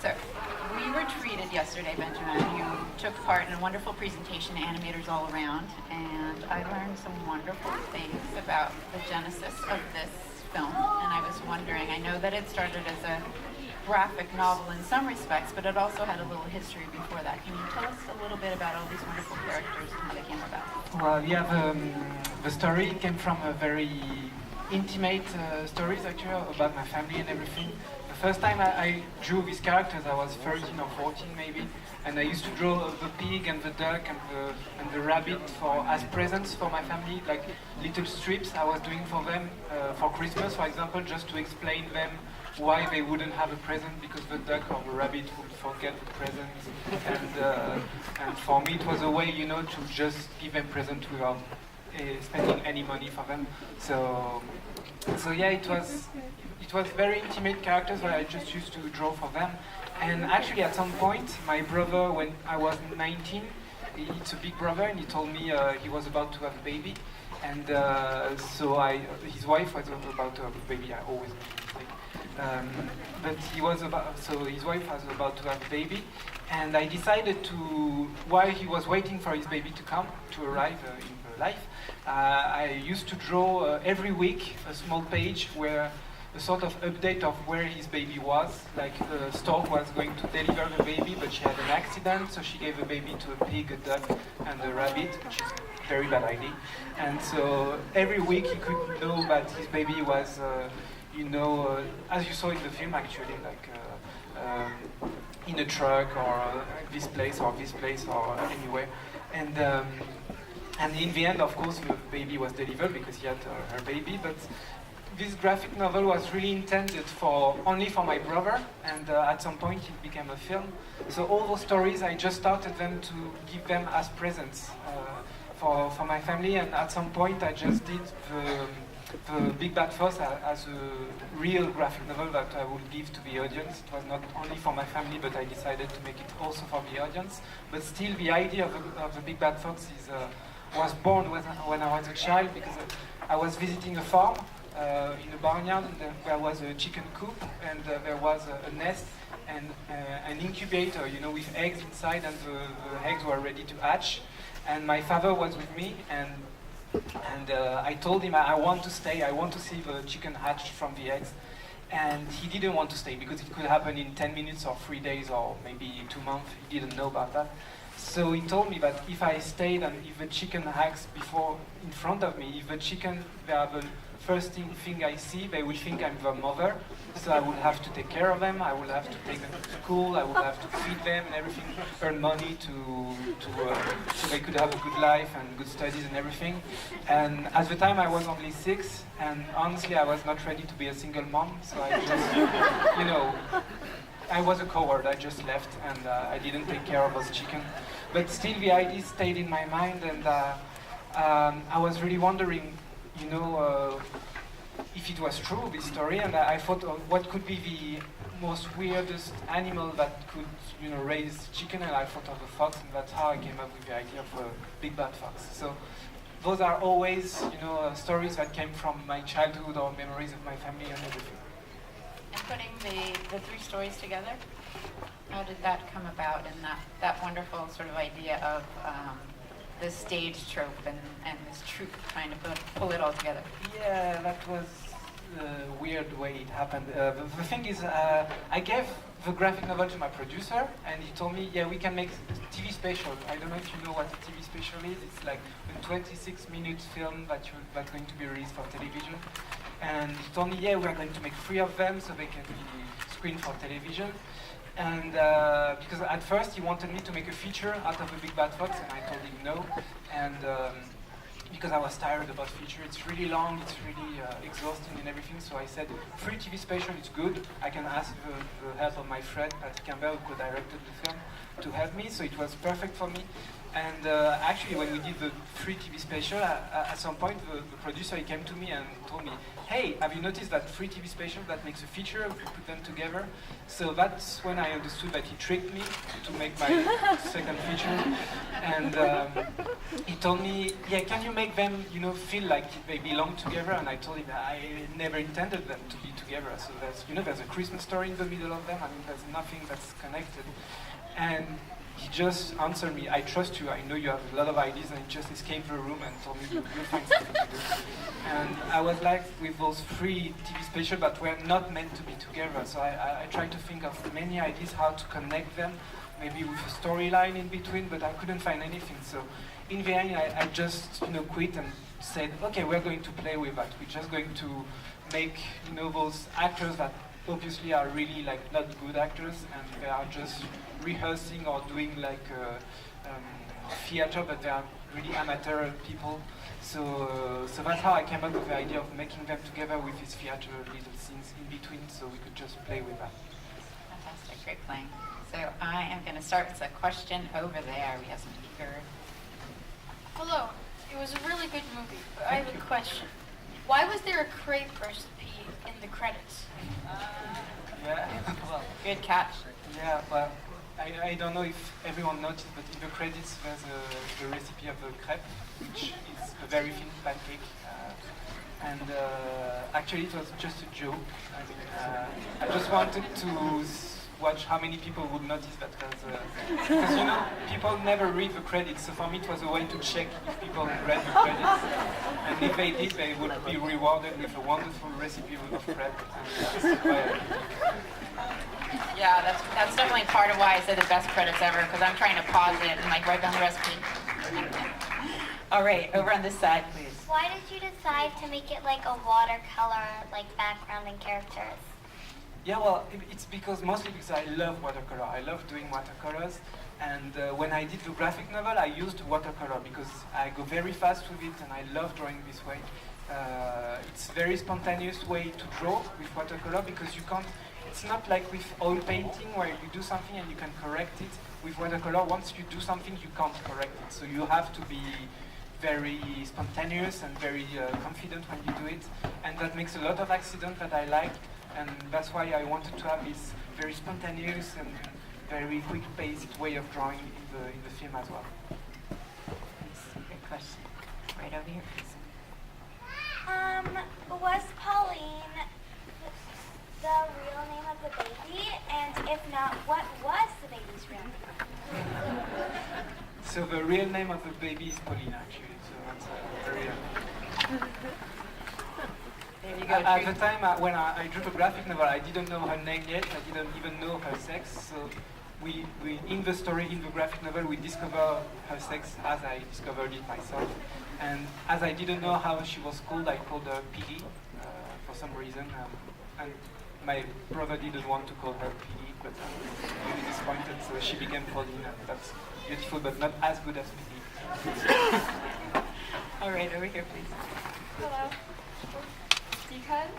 So, we were treated yesterday, Benjamin. You took part in a wonderful presentation to animators all around, and I learned some wonderful things about the genesis of this film. And I was wondering, I know that it started as a graphic novel in some respects, but it also had a little history before that. Can you tell us a little bit about all these wonderful characters and how they came about? Well, yeah, the story came from a very intimate stories actually about my family and everything. The first time I drew these characters, I was 13 or 14 maybe, and I used to draw the pig and the duck and the rabbit as presents for my family, like little strips I was doing for them for Christmas, for example, just to explain them why they wouldn't have a present because the duck or the rabbit would forget the present, and for me it was a way, to just give them present without spending any money for them. So yeah, it was very intimate characters that I just used to draw for them. And actually, at some point, my brother, when I was 19, it's a big brother, and he told me he was about to have a baby, and his wife was about to have a baby. I always but his wife was about to have a baby, and I decided to, while he was waiting for his baby to arrive in life, I used to draw every week a small page where a sort of update of where his baby was. Like the stork was going to deliver the baby, but she had an accident, so she gave the baby to a pig, a duck, and a rabbit, which is a very bad idea. And so every week he could know that his baby was as you saw in the film actually, like in a truck or this place or anywhere. And in the end, of course, the baby was delivered because he had her baby. But this graphic novel was really intended only for my brother, and at some point it became a film. So all those stories, I just started them to give them as presents for my family, and at some point I just did the Big Bad Fox as a real graphic novel that I would give to the audience. It was not only for my family, but I decided to make it also for the audience. But still, the idea of the Big Bad Fox was born when I was a child, because I was visiting a farm in a barnyard, and there was a chicken coop, and there was a nest and an incubator, with eggs inside, and the eggs were ready to hatch. And my father was with me, and I told him I want to stay, I want to see the chicken hatch from the eggs. And he didn't want to stay because it could happen in 10 minutes or 3 days or maybe 2 months. He didn't know about that. So he told me that if I stayed and if the chicken hatches in front of me, if the chicken, they are the first thing I see, they will think I'm the mother. So I will have to take care of them, I will have to take them to school, I will have to feed them and everything, earn money so they could have a good life and good studies and everything. And at the time I was only 6, and honestly I was not ready to be a single mom, so I just, I was a coward, I just left, and I didn't take care of those chickens. But still the idea stayed in my mind, and I was really wondering, if it was true, this story, and I thought what could be the most weirdest animal that could, raise chicken, and I thought of a fox, and that's how I came up with the idea of a Big Bad Fox. So those are always, stories that came from my childhood or memories of my family and everything. And putting the 3 stories together, how did that come about, and that wonderful sort of idea of the stage trope and this troupe trying to pull it all together? Yeah, that was a weird way it happened. The thing is, I gave the graphic novel to my producer, and he told me, yeah, we can make a TV special. I don't know if you know what a TV special is. It's like a 26-minute film that's going to be released for television. And he told me, yeah, we are going to make 3 of them so they can be screened for television. And because at first he wanted me to make a feature out of a Big Bad Fox, and I told him no. And because I was tired about feature, it's really long, it's really exhausting and everything. So I said, 3 TV special, it's good. I can ask the help of my friend Patrick Campbell, who co-directed the film, to help me. So it was perfect for me. And actually, when we did the free TV special, at some point the producer he came to me and told me, "Hey, have you noticed that free TV special that makes a feature? We put them together." So that's when I understood that he tricked me to make my second feature. And he told me, "Yeah, can you make them, feel like they belong together?" And I told him that I never intended them to be together. So there's a Christmas story in the middle of them. I mean, there's nothing that's connected. And he just answered me, "I trust you, I know you have a lot of ideas," and he just escaped the room and told me, "You'll find something to do." And I was like, with those free TV specials that were not meant to be together, so I tried to think of many ideas how to connect them, maybe with a storyline in between, but I couldn't find anything. So in the end, I just quit and said, "Okay, we're going to play with that. We're just going to make those actors that obviously are really not good actors, and they are just rehearsing or doing theater, but they are really amateur people." So that's how I came up with the idea of making them together with these theater little scenes in between, so we could just play with that. Fantastic, great playing. So I am going to start with a question over there. We have some eager. Hello. It was a really good movie, but I have a question. Why was there a crepe recipe in the credits? Yeah, well, Good catch. yeah, well, I don't know if everyone noticed, but in the credits there's the recipe of the crepe, which is a very thin pancake. And actually it was just a joke. I mean, I just wanted to watch how many people would notice that, because people never read the credits, so for me it was a way to check if people read the credits, and if they did, they would be rewarded with a wonderful recipe of crepe. And that's why Yeah, that's definitely part of why I said the best credits ever, because I'm trying to pause it and write down the recipe. All right, over on this side, please. Why did you decide to make it like a watercolor, background and characters? Yeah, well, it's mostly because I love watercolor. I love doing watercolors, and when I did the graphic novel, I used watercolor because I go very fast with it, and I love drawing this way. It's a very spontaneous way to draw with watercolor because you can't. It's not like with oil painting where you do something and you can correct it. With watercolor, once you do something, you can't correct it. So you have to be very spontaneous and very confident when you do it, and that makes a lot of accident that I like. And that's why I wanted to have this very spontaneous and very quick-paced way of drawing in the film as well. Good question. Right over here, please. Was Pauline the real name of the baby? And if not, what was the baby's real name? So the real name of the baby is Pauline, actually. So that's very. There you go. At the time when I drew the graphic novel, I didn't know her name yet. I didn't even know her sex. So we in the story, in the graphic novel, we discover her sex as I discovered it myself. And as I didn't know how she was called, I called her Piggy for some reason. And my brother didn't want to call her Piggy, but I was really disappointed. So she became Pauline, and that's beautiful, but not as good as Piggy. All right, over here, please. Hello. Because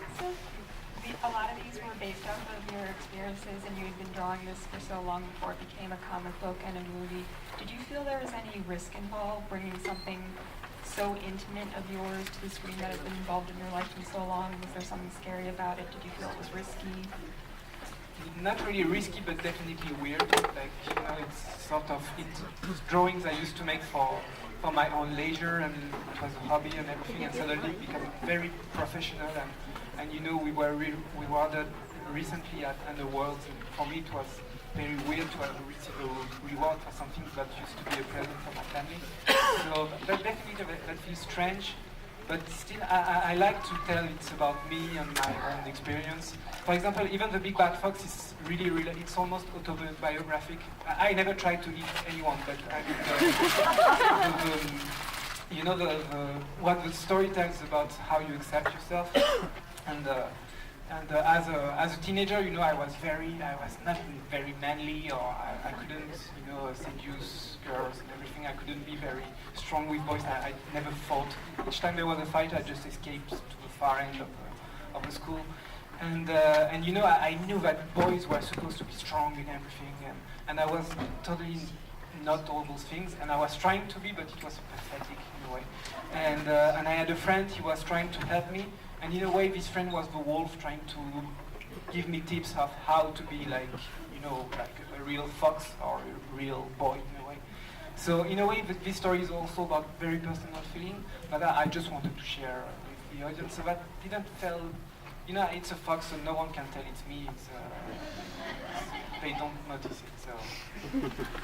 a lot of these were based off of your experiences and you had been drawing this for so long before it became a comic book and a movie, did you feel there was any risk involved bringing something so intimate of yours to the screen that has been involved in your life for so long? Was there something scary about it? Did you feel it was risky? Not really risky, but definitely weird. It's sort of drawings I used to make for my own leisure, and it was a hobby and everything, and suddenly it became very professional, and we were rewarded recently at an awards, and for me it was very weird to have received a reward for something that used to be a present for my family. So that definitely that feels strange, but still I like to tell it's about me and my own experience. For example, even the Big Bad Fox is really, it's almost autobiographic. I never tried to eat anyone, but what the story tells about how you accept yourself. And as a teenager, I was not very manly, or I couldn't, seduce girls and everything. I couldn't be very strong with boys. I never fought. Each time there was a fight, I just escaped to the far end of the school. And I knew that boys were supposed to be strong and everything, and I was totally not all those things, and I was trying to be, but it was pathetic in a way. And I had a friend, he was trying to help me, and in a way this friend was the wolf trying to give me tips of how to be like, you know, like a real fox or a real boy in a way. So in a way, this story is also about very personal feeling, but I just wanted to share with the audience, so that didn't feel, you know, it's a fox, so no one can tell it's me. It's, they don't notice it. So.